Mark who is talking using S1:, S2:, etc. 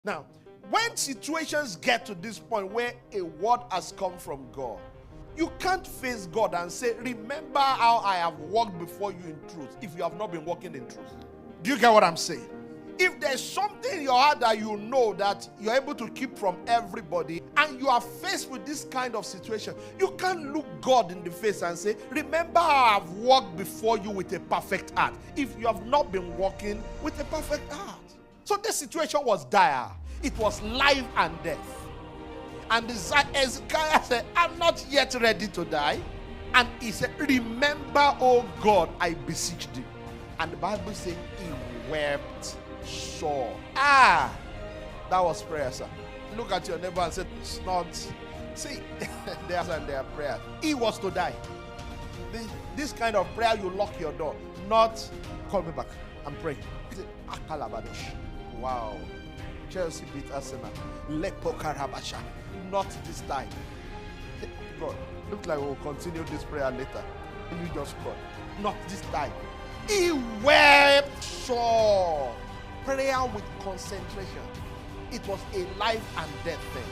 S1: Now, when situations get to this point where a word has come from God, you can't face God and say, remember how I have walked before you in truth, if you have not been walking in truth. Do you get what I'm saying? If there's something in your heart that you know that you're able to keep from everybody, and you are faced with this kind of situation, you can't look God in the face and say, remember how I've walked before you with a perfect heart, if you have not been walking with a perfect heart. So this situation was dire. It was life and death. And Ezekiah said, I'm not yet ready to die. And he said, remember, oh God, I beseech thee. And the Bible says he wept sore. That was prayer, sir. Look at your neighbor and say, it's not. See, there's and their prayer. He was to die. This kind of prayer, you lock your door. Not, call me back, I'm praying. Wow. Chelsea beat Arsenal. Lepo Karabasha. Not this time. God, looks like we'll continue this prayer later. You just call. Not this time. He wept sore. Prayer with concentration. It was a life and death thing.